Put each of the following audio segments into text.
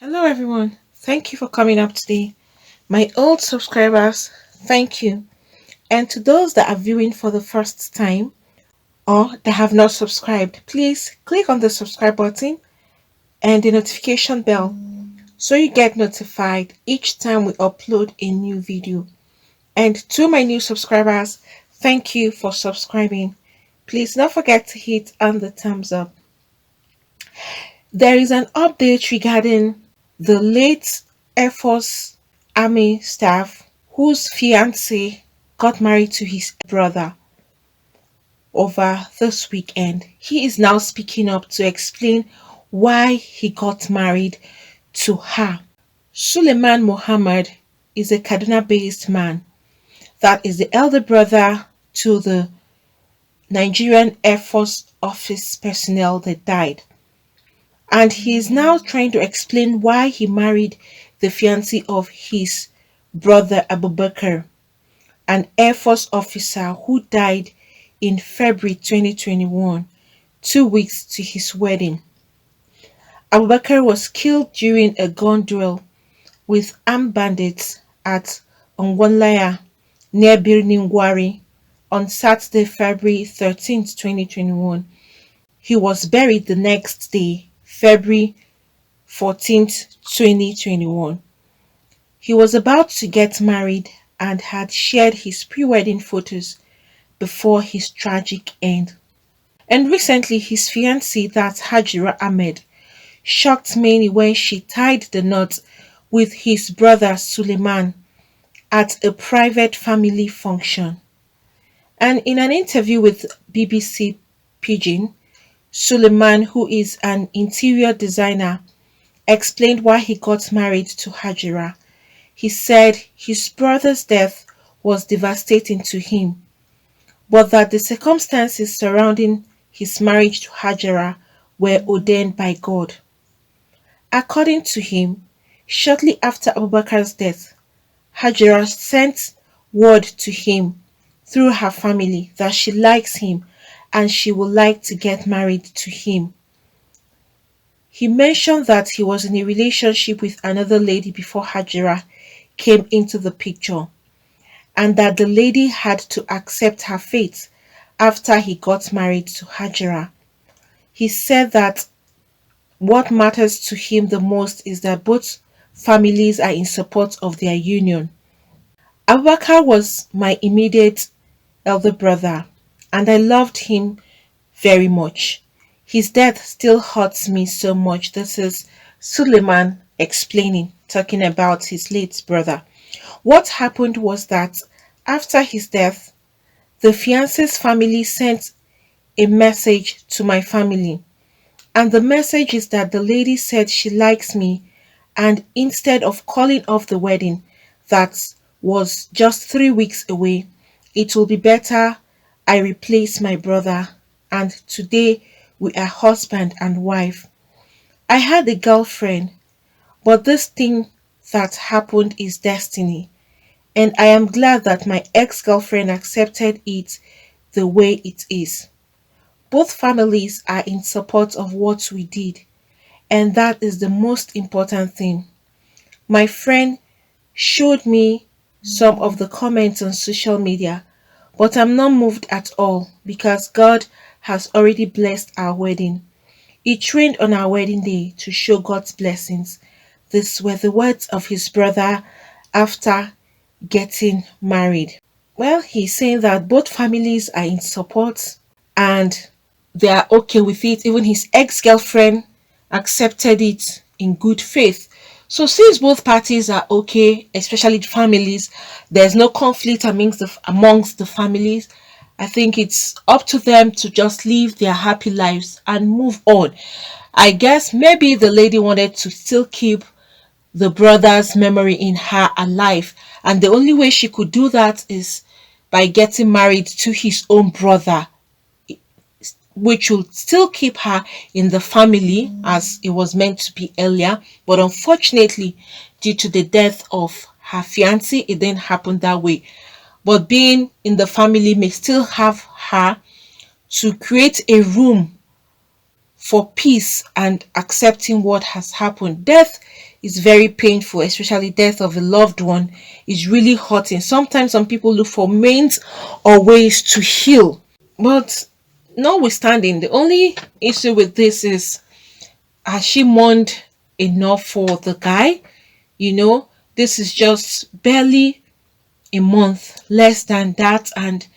Hello, everyone. Thank you for coming up today. My old subscribers, thank you. And to those that are viewing for the first time or that have not subscribed, please click on the subscribe button and the notification bell so you get notified each time we upload a new video. And to my new subscribers, thank you for subscribing. Please don't forget to hit on the thumbs up. There is an update regarding the late Air Force Army staff whose fiance got married to his brother over this weekend. He is now speaking up to explain why he got married to her. Suleiman Mohammed is a Kaduna based man that is the elder brother to the Nigerian Air Force office personnel that died. And he is now trying to explain why he married the fiancée of his brother Abubakar, an Air Force officer who died in February 2021, 2 weeks to his wedding. Abubakar was killed during a gun duel with armed bandits at Ongwonlaya near Birnin Gwari on Saturday, February 13th, 2021. He was buried the next day, February 14th, 2021. He was about to get married and had shared his pre-wedding photos before his tragic end. And recently, his fiancée, that's Hajara Ahmed, shocked many when she tied the knot with his brother Suleiman at a private family function. And in an interview with BBC Pidgin, Suleiman, who is an interior designer, explained why he got married to Hajira. He said his brother's death was devastating to him, but that the circumstances surrounding his marriage to Hajara were ordained by God. According to him, shortly after Abubakar's death, Hajara sent word to him through her family that she likes him and she would like to get married to him. He mentioned that he was in a relationship with another lady before Hajira came into the picture, and that the lady had to accept her fate after he got married to Hajira. He said that what matters to him the most is that both families are in support of their union. Abubakar was my immediate elder brother, and I loved him very much. His death still hurts me so much. This is Suleiman explaining, talking about his late brother. What happened was that after his death, the fiance's family sent a message to my family. And the message is that the lady said she likes me, and instead of calling off the wedding that was just 3 weeks away, it will be better I replace my brother, and today we are husband and wife. I had a girlfriend, but this thing that happened is destiny, and I am glad that my ex-girlfriend accepted it the way it is. Both families are in support of what we did, and that is the most important thing. My friend showed me some of the comments on social media, but I'm not moved at all because God has already blessed our wedding. It rained on our wedding day to show God's blessings. These were the words of his brother after getting married. Well, he's saying that both families are in support and they are okay with it. Even his ex-girlfriend accepted it in good faith. So since both parties are okay, especially the families, there's no conflict amongst the families. I think it's up to them to just live their happy lives and move on. I guess maybe the lady wanted to still keep the brother's memory in her alive, and the only way she could do that is by getting married to his own brother, which will still keep her in the family as it was meant to be earlier. But unfortunately, due to the death of her fiancé, it didn't happen that way. But being in the family may still have her to create a room for peace and accepting what has happened. Death is very painful, especially death of a loved one is really hurting. Sometimes some people look for means or ways to heal. But notwithstanding, the only issue with this is, has she mourned enough for the guy? This is just barely a month, less than that, and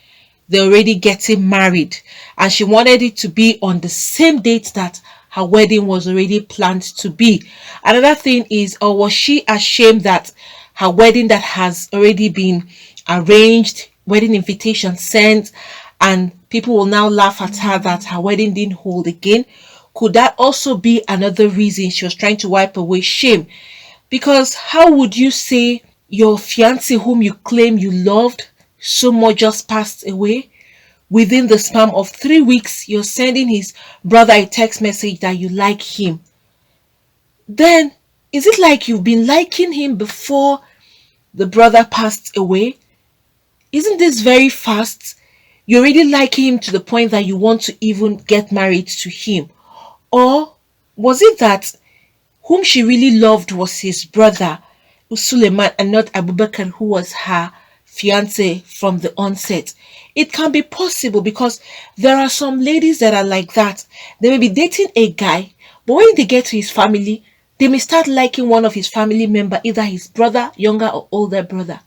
they're already getting married. And she wanted it to be on the same date that her wedding was already planned to be. Another thing is, or was she ashamed that her wedding that has already been arranged, wedding invitation sent, and people will now laugh at her that her wedding didn't hold again? Could that also be another reason she was trying to wipe away shame? Because how would you say your fiance, whom you claim you loved so much, just passed away? Within the span of 3 weeks, you're sending his brother a text message that you like him. Then, is it like you've been liking him before the brother passed away? Isn't this very fast? You already like him to the point that you want to even get married to him. Or was it that whom she really loved was his brother, Suleiman, and not Abubakar, who was her fiance from the onset? It can be possible because there are some ladies that are like that. They may be dating a guy, but when they get to his family, they may start liking one of his family member, either his brother, younger or older brother.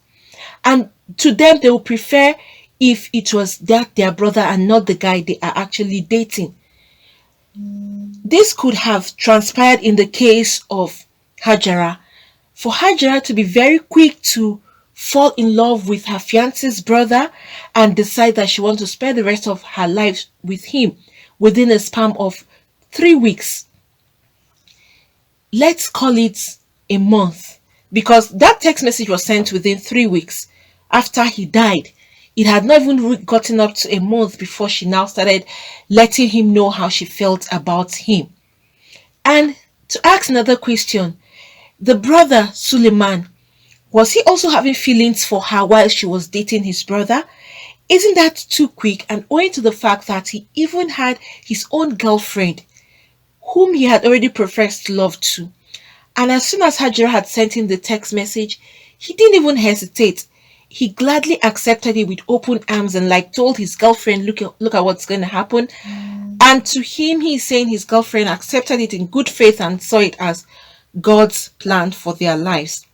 And to them, they will prefer if it was their brother and not the guy they are actually dating. This could have transpired in the case of Hajara. For Hajara to be very quick to fall in love with her fiance's brother and decide that she wants to spend the rest of her life with him within a span of 3 weeks. Let's call it a month, because that text message was sent within 3 weeks after he died. It had not even gotten up to a month before she now started letting him know how she felt about him. And to ask another question, the brother Suleiman, was he also having feelings for her while she was dating his brother? Isn't that too quick? And owing to the fact that he even had his own girlfriend whom he had already professed love to. And as soon as Hajira had sent him the text message, he didn't even hesitate. He gladly accepted it with open arms and told his girlfriend, look at what's going to happen. And to him, he's saying his girlfriend accepted it in good faith and saw it as God's plan for their lives.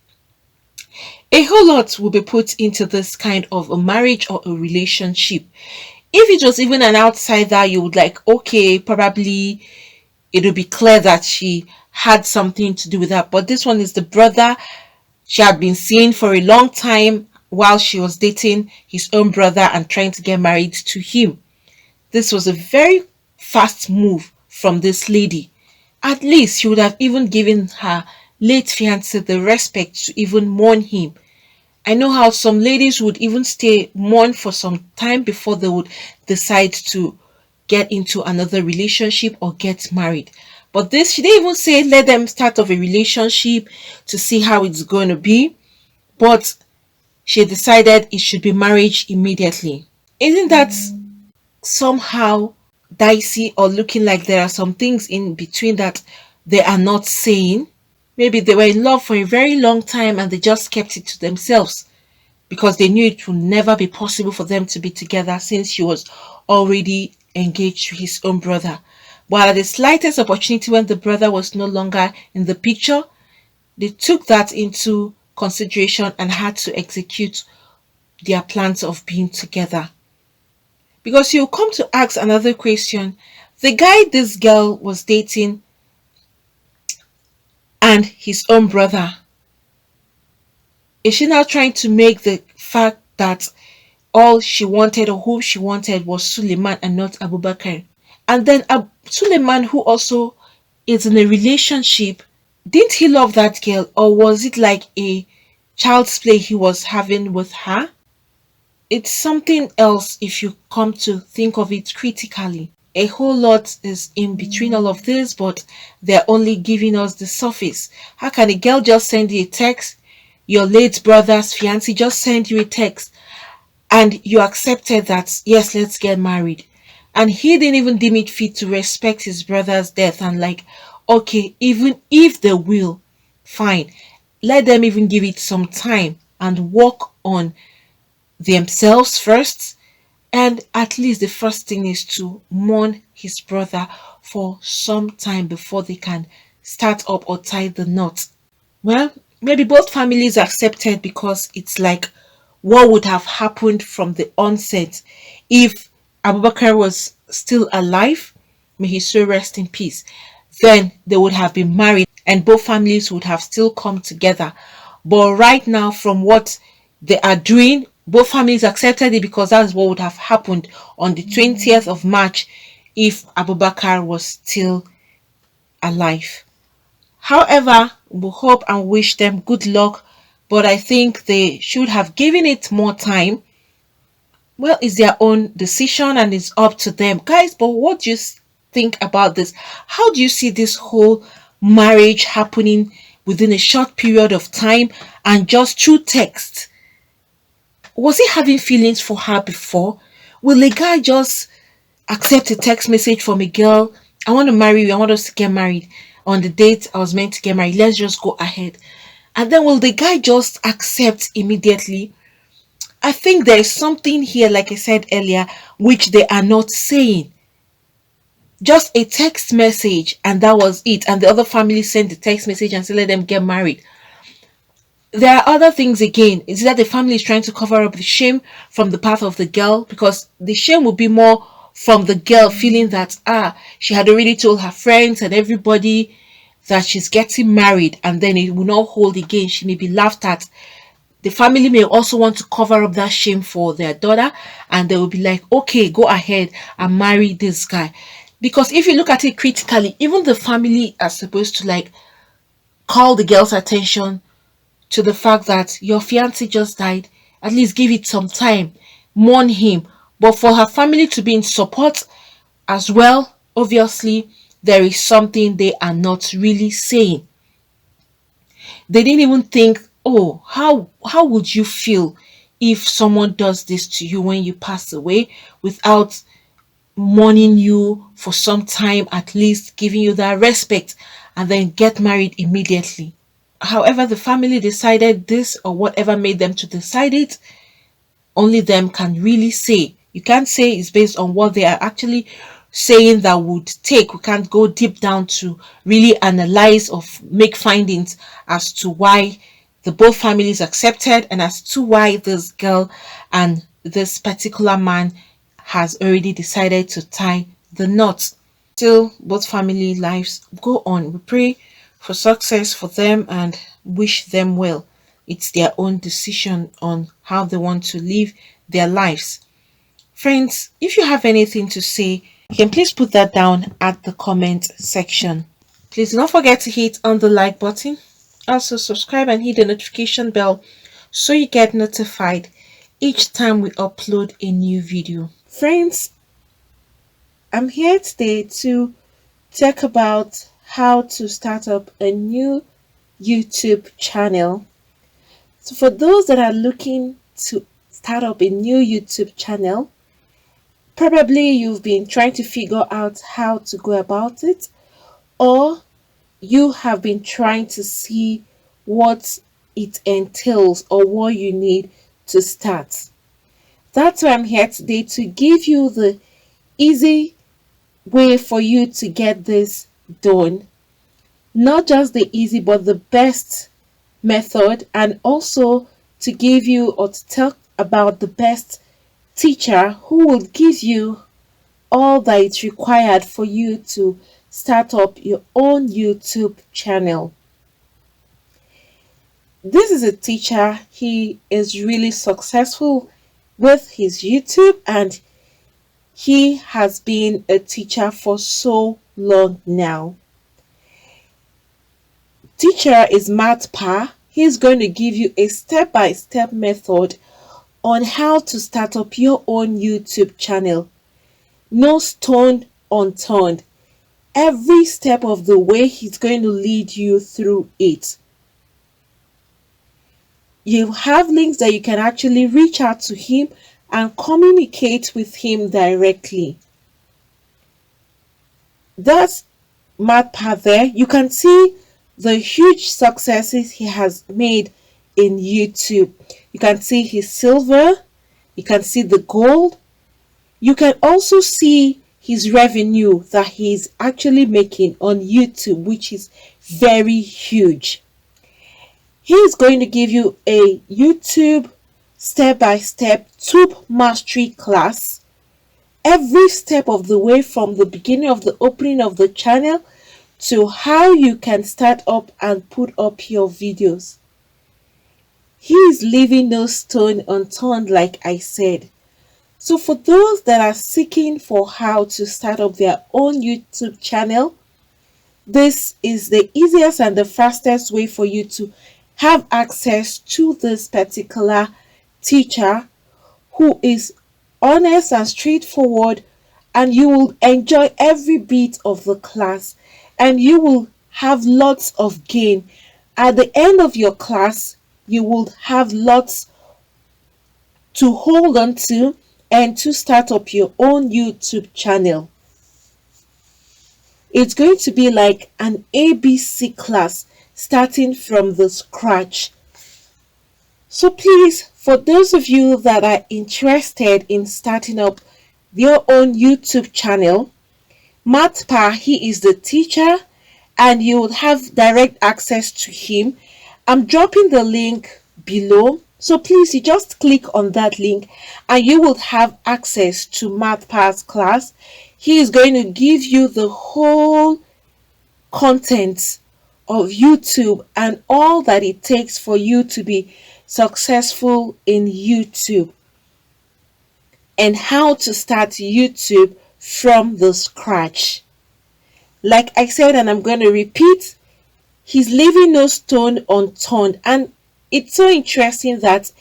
A whole lot will be put into this kind of a marriage or a relationship. If it was even an outsider, you would okay, probably it would be clear that she had something to do with that. But this one is the brother she had been seeing for a long time while she was dating his own brother and trying to get married to him. This was a very fast move from this lady. At least she would have even given her late fiancé the respect to even mourn him. I know how some ladies would even mourn for some time before they would decide to get into another relationship or get married. But this, she didn't even say let them start off a relationship to see how it's going to be. But she decided it should be marriage immediately. Isn't that somehow dicey, or looking like there are some things in between that they are not saying? Maybe they were in love for a very long time and they just kept it to themselves because they knew it would never be possible for them to be together since she was already engaged to his own brother. But at the slightest opportunity, when the brother was no longer in the picture, they took that into consideration and had to execute their plans of being together. Because you'll come to ask another question. The guy this girl was dating and his own brother, is she now trying to make the fact that all she wanted or who she wanted was Suleiman and not Abubakar? And then Suleiman, who also is in a relationship, didn't he love that girl, or was it like a child's play he was having with her? It's something else if you come to think of it critically. A whole lot is in between all of this, but they're only giving us the surface. How can a girl just send you a text? Your late brother's fiancé just sent you a text and you accepted that, yes, let's get married. And he didn't even deem it fit to respect his brother's death and like, okay, even if they will, fine. Let them even give it some time and work on themselves first. And at least the first thing is to mourn his brother for some time before they can start up or tie the knot. Well, maybe both families accepted because it's like what would have happened from the onset if Abubakar was still alive. May his soul rest in peace. Then they would have been married and both families would have still come together. But right now, from what they are doing, both families accepted it because that's what would have happened on the 20th of March if Abubakar was still alive. However, we hope and wish them good luck, but I think they should have given it more time. Well, it's their own decision and it's up to them. Guys, but what do you think about this? How do you see this whole marriage happening within a short period of time and just through text? Was he having feelings for her before? Will a guy just accept a text message from a girl? I want to marry you. I want us to get married on the date I was meant to get married. Let's just go ahead. And then will the guy just accept immediately? I think there is something here, like I said earlier, which they are not saying. Just a text message, and that was it. And the other family sent the text message and said, let them get married. There are other things again. Is that the family is trying to cover up the shame from the part of the girl? Because the shame would be more from the girl feeling that, she had already told her friends and everybody that she's getting married, and then it will not hold again. She may be laughed at. The family may also want to cover up that shame for their daughter, and they will be like, okay, go ahead and marry this guy. Because if you look at it critically, even the family are supposed to like call the girl's attention to the fact that your fiance just died. At least give it some time, mourn him. But for her family to be in support as well, obviously there is something they are not really saying. They didn't even think, oh, how would you feel if someone does this to you when you pass away without mourning you for some time, at least giving you that respect, and then get married immediately. However, the family decided this or whatever made them to decide it, only them can really say. You can't say it's based on what they are actually saying that would take. We can't go deep down to really analyze or make findings as to why the both families accepted and as to why this girl and this particular man has already decided to tie the knot. Still, both family lives go on. We pray for success for them and wish them well. It's their own decision on how they want to live their lives. Friends, if you have anything to say, you can please put that down at the comment section. Please do not forget to hit on the like button. Also subscribe and hit the notification bell so you get notified each time we upload a new video. Friends, I'm here today to talk about how to start up a new YouTube channel. So for those that are looking to start up a new YouTube channel, probably you've been trying to figure out how to go about it, or you have been trying to see what it entails or what you need to start. That's why I'm here today, to give you the easy way for you to get this done. Not just the easy, but the best method, and also to give you or to talk about the best teacher who will give you all that is required for you to start up your own YouTube channel. This is a teacher. He is really successful with his YouTube, and he has been a teacher for so long now. Teacher is Matt Pa. He's going to give you a step-by-step method on how to start up your own YouTube channel. No stone unturned. Every step of the way, he's going to lead you through it. You have links that you can actually reach out to him and communicate with him directly. That's Matt Pat there. You can see the huge successes he has made in YouTube. You can see his silver, you can see the gold, you can also see his revenue that he's actually making on YouTube, which is very huge. He is going to give you a YouTube step-by-step tube mastery class every step of the way, from the beginning of the opening of the channel to how you can start up and put up your videos. He is leaving no stone unturned, like I said. So for those that are seeking for how to start up their own YouTube channel, this is the easiest and the fastest way for you to have access to this particular teacher who is honest and straightforward, and you will enjoy every bit of the class and you will have lots of gain. At the end of your class, you will have lots to hold on to and to start up your own YouTube channel. It's going to be like an ABC class starting from the scratch. So please, for those of you that are interested in starting up your own YouTube channel, Matt Pa, he is the teacher and you will have direct access to him. I'm dropping the link below. So please, you just click on that link and you will have access to Matt Pa's class. He is going to give you the whole content of YouTube and all that it takes for you to be successful in YouTube and how to start YouTube from the scratch. Like I said, and I'm going to repeat, he's leaving no stone unturned. And it's so interesting that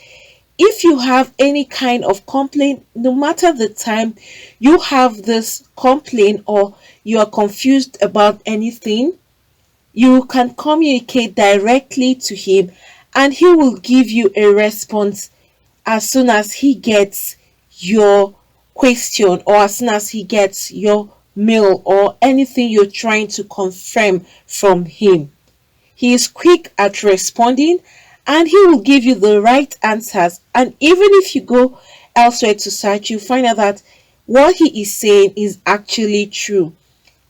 if you have any kind of complaint, no matter the time you have this complaint or you are confused about anything, you can communicate directly to him and he will give you a response as soon as he gets your question or as soon as he gets your mail or anything you're trying to confirm from him. He is quick at responding and he will give you the right answers. And even if you go elsewhere to search, you find out that what he is saying is actually true.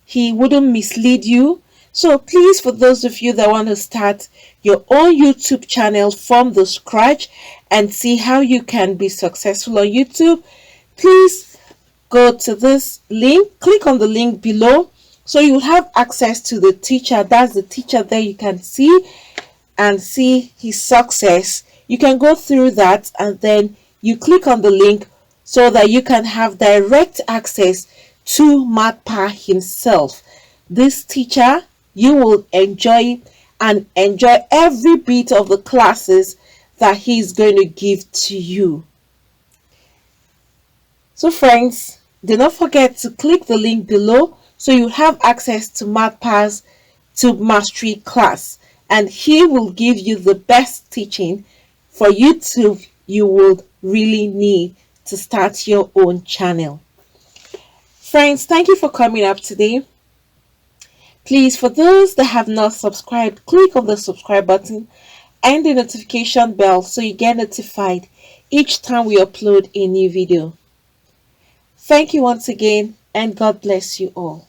He wouldn't mislead you. So please, for those of you that want to start your own YouTube channel from the scratch and see how you can be successful on YouTube, please go to this link, click on the link below so you will have access to the teacher. That's the teacher there you can see and see his success. You can go through that and then you click on the link so that you can have direct access to Matt Pa himself. This teacher, you will enjoy and enjoy every bit of the classes that he's going to give to you. So friends, do not forget to click the link below so you have access to Matt Pa's Tube Mastery class, and he will give you the best teaching for YouTube you will really need to start your own channel. Friends, thank you for coming up today. Please, for those that have not subscribed, click on the subscribe button and the notification bell so you get notified each time we upload a new video. Thank you once again, and God bless you all.